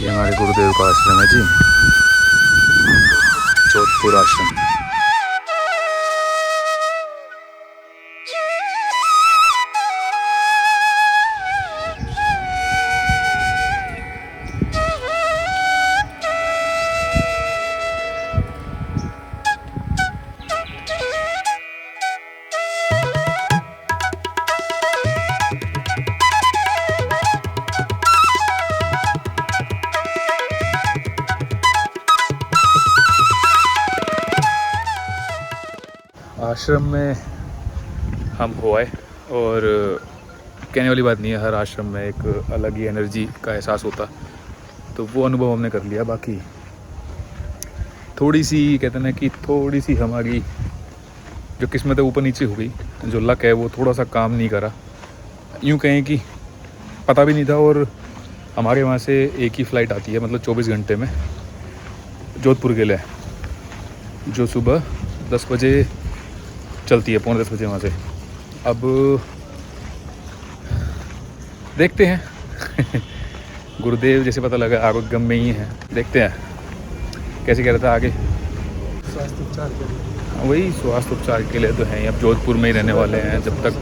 ये हमारे गुरुदेव का आश्रम है जी, जोधपुर आश्रम। आश्रम में हम हो आए और कहने वाली बात नहीं है, हर आश्रम में एक अलग ही एनर्जी का एहसास होता, तो वो अनुभव हमने कर लिया। बाकी थोड़ी सी कहते हैं ना कि थोड़ी सी हमारी जो किस्मत है ऊपर नीचे हो गई, जो लक है वो थोड़ा सा काम नहीं करा, यूँ कहें कि पता भी नहीं था। और हमारे वहाँ से एक ही फ़्लाइट आती है, मतलब 24 घंटे में जोधपुर के लिए, जो सुबह 10 बजे चलती है, 9:45 बजे वहाँ से। अब देखते हैं गुरुदेव जैसे पता लगा आरोग्यम में ही है, देखते हैं कैसे कह रहा था आगे। स्वास्थ्य उपचार के लिए, वही स्वास्थ्य उपचार के लिए तो हैं, अब जोधपुर में ही रहने वाले हैं, जब तक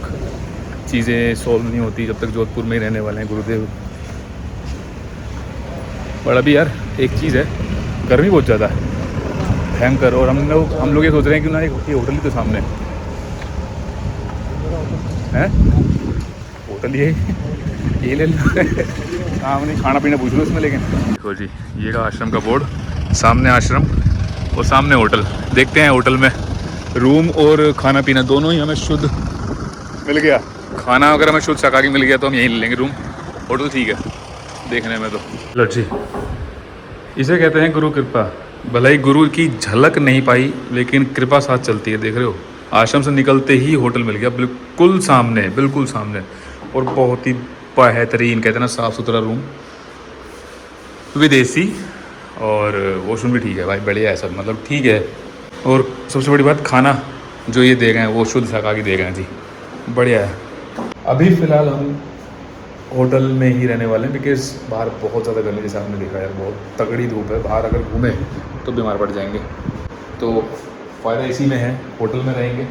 चीज़ें सॉल्व नहीं होती तब तक जोधपुर में ही रहने वाले हैं गुरुदेव। पर अभी यार एक चीज़ है, गर्मी बहुत ज़्यादा है, भयंकर। और हम लोग ये सोच रहे हैं कि ना ये होटल ही तो सामने है, होटल ये ले लो सामने, खाना पीना पूछ लो इसमें। लेकिन देखो जी, ये का आश्रम का बोर्ड, सामने आश्रम और सामने होटल। देखते हैं होटल में रूम और खाना पीना दोनों ही हमें शुद्ध मिल गया। खाना अगर हमें शुद्ध शाकाहारी मिल गया तो हम यहीं ले लेंगे रूम, होटल ठीक है देखने में तो। लो जी, इसे कहते हैं गुरु कृपा। भले ही गुरु की झलक नहीं पाई लेकिन कृपा साथ चलती है। देख रहे हो, आश्रम से निकलते ही होटल मिल गया, बिल्कुल सामने, बिल्कुल सामने। और बहुत ही बेहतरीन कहते हैं ना साफ़ सुथरा रूम, विदेशी, और वॉशरूम भी ठीक है भाई, बढ़िया है सब, मतलब ठीक है। और सबसे बड़ी बात, खाना जो ये दे गए हैं वो शुद्ध शाकाहारी दे गए हैं जी, बढ़िया है। अभी फ़िलहाल हम होटल में ही रहने वाले हैं, बिकॉज़ बाहर बहुत ज़्यादा गर्मी, जैसे आपने देखा यार, बहुत तगड़ी धूप है बाहर, अगर घूमें तो बीमार पड़ जाएंगे। तो फ़ायदा इसी में है, होटल में रहेंगे,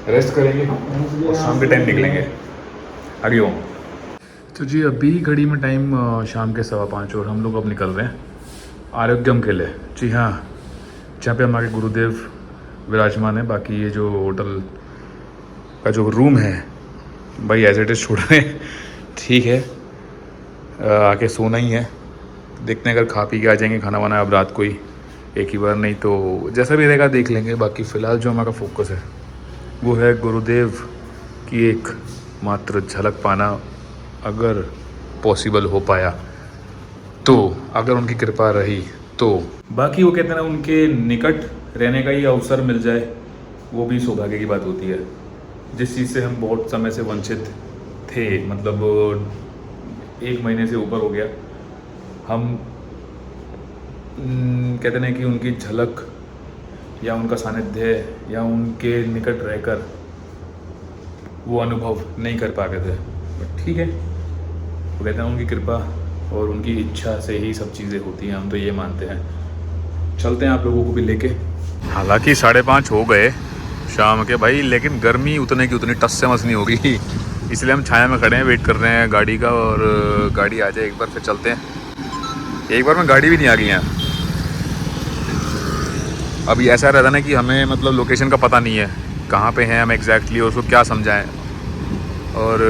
रेस्ट करेंगे और शाम के टाइम निकलेंगे। हरिओम। तो जी अभी घड़ी में टाइम शाम के 5:15 और हम लोग अब निकल रहे हैं आरोग्यम के लिए। जी हाँ, जहाँ पे हमारे गुरुदेव विराजमान है। बाकी ये जो होटल का जो रूम है भाई एज इट इज़ छोड़ रहे हैं, ठीक है, आके सोना ही है। देखते हैं अगर खा पी के आ जाएंगे खाना वाना अब रात को ही एक ही बार, नहीं तो जैसा भी रहेगा देख लेंगे। बाकी फ़िलहाल जो हमारा फोकस है वो है गुरुदेव की एक मात्र झलक पाना, अगर पॉसिबल हो पाया तो, अगर उनकी कृपा रही तो। बाकी वो कहते हैं ना, उनके निकट रहने का ही अवसर मिल जाए, वो भी सौभाग्य की बात होती है। जिस चीज़ से हम बहुत समय से वंचित थे, मतलब 1 महीने से ऊपर हो गया, हम कहते हैं कि उनकी झलक या उनका सानिध्य या उनके निकट रहकर वो अनुभव नहीं कर पा रहे थे। बट ठीक है, वो कहते हैं उनकी कृपा और उनकी इच्छा से ही सब चीज़ें होती हैं, हम तो ये मानते हैं। चलते हैं आप लोगों को भी लेके। हालांकि 5:30 हो गए शाम के भाई, लेकिन गर्मी उतने की उतनी टस से मस नहीं होगी, इसलिए हम छाया में खड़े हैं, वेट कर रहे हैं गाड़ी का। और गाड़ी आ जाए एक बार फिर चलते हैं। एक बार में गाड़ी भी नहीं आ गई है। अभी ऐसा रहता ना कि हमें मतलब लोकेशन का पता नहीं है कहाँ पे हैं हम एग्जैक्टली, और उसको क्या समझाएं। और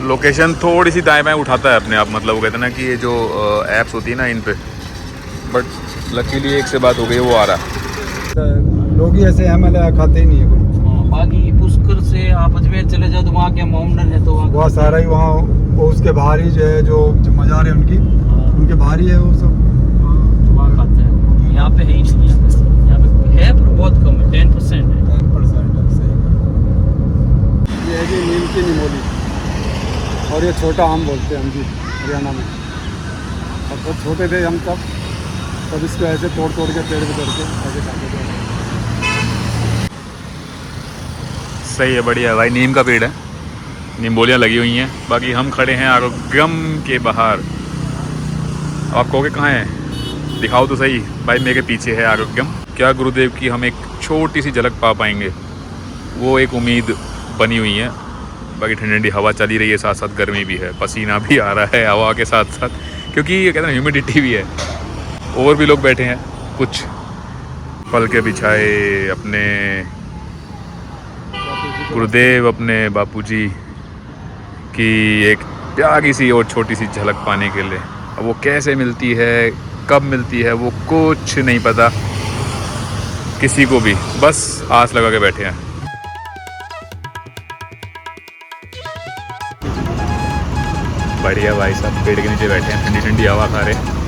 लोकेशन थोड़ी सी दाएं बाएं उठाता है अपने आप, मतलब वो कहते हैं ना कि ये जो ऐप्स होती है ना इन पे। बट लकीली एक से बात हो गई, वो आ रहा है। लोग ही ऐसे MLA खाते ही नहीं है कोई। बाकी पुष्कर से आप अजमेर चले जाओ तो वहाँ के माउंटेन है, तो वहाँ सारा ही वहाँ वो उसके बाहर ही जो है, जो मज़ार है उनके बाहर ही है वो सब, वहाँ खाते हैं। यहाँ पे है ही नहीं, यहाँ पे है पर बहुत कम है, 10% है। 10% है, सही। ये है कि नीम की निमोली, और ये छोटा आम बोलते हैं हम जी हरियाणा में। और बहुत छोटे थे हम तब इसको ऐसे तोड़ के पेड़ पे चढ़ के ऐसे खाते थे। सही है, बढ़िया भाई, नीम का पेड़ है, नींबोलियाँ लगी हुई हैं। बाकी हम खड़े हैं आरोग्यम के बाहर, आप कहोगे कहाँ है, दिखाओ तो सही भाई। मेरे पीछे है आरोग्यम। क्या गुरुदेव की हम एक छोटी सी झलक पा पाएंगे, वो एक उम्मीद बनी हुई है। बाकी ठंडी ठंडी हवा चली रही है, साथ साथ गर्मी भी है, पसीना भी आ रहा है हवा के साथ साथ, क्योंकि ये कहते हैं ह्यूमिडिटी भी है। और भी लोग बैठे हैं, कुछ पल के बिछाए अपने गुरुदेव, अपने बापूजी की एक प्यारी सी और छोटी सी झलक पाने के लिए। अब वो कैसे मिलती है, कब मिलती है, वो कुछ नहीं पता किसी को भी, बस आस लगा के बैठे हैं। बढ़िया भाई साहब, पेड़ के नीचे बैठे हैं, ठंडी ठंडी हवा खा रहे हैं।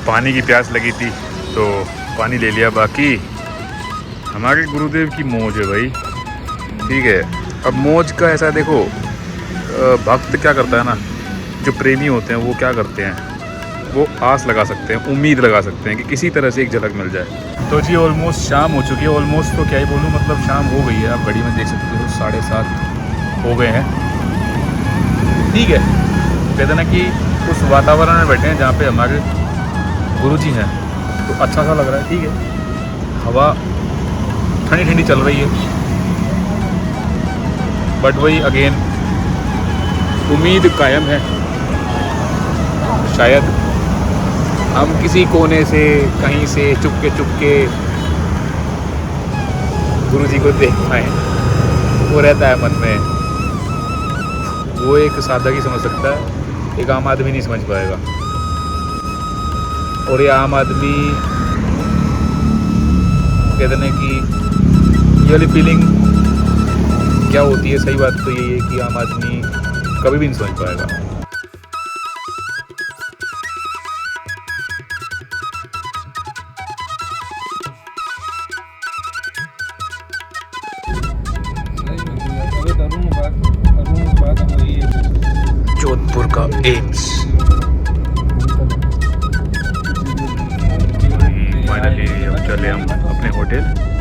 पानी की प्यास लगी थी तो पानी ले लिया। बाकी हमारे गुरुदेव की मौज है भाई, ठीक है। अब मौज का ऐसा देखो, भक्त क्या करता है ना, जो प्रेमी होते हैं वो क्या करते हैं, वो आस लगा सकते हैं, उम्मीद लगा सकते हैं कि किसी तरह से एक झलक मिल जाए। तो जी ऑलमोस्ट शाम हो चुकी है, ऑलमोस्ट तो क्या ही बोलूँ, मतलब शाम हो गई है। आप घड़ी में देख सकते हो 7:30 हो गए हैं, ठीक है। कहते ना कि उस वातावरण में बैठे हैं जहाँ पे हमारे गुरुजी हैं, तो अच्छा सा लग रहा है, ठीक है। हवा ठंडी ठंडी चल रही है, बट वही अगेन उम्मीद कायम है। शायद हम किसी कोने से कहीं से चुपके गुरुजी को देख पाए, वो रहता है मन में। वो एक सादा ही समझ सकता है, एक आम आदमी नहीं समझ पाएगा। और ये आम आदमी कहते हैं कि ये वाली फीलिंग क्या होती है, सही बात तो यही है कि आम आदमी कभी भी नहीं समझ पाएगा। जोधपुर का एम्स फाइनली अब चले हम अपने होटल।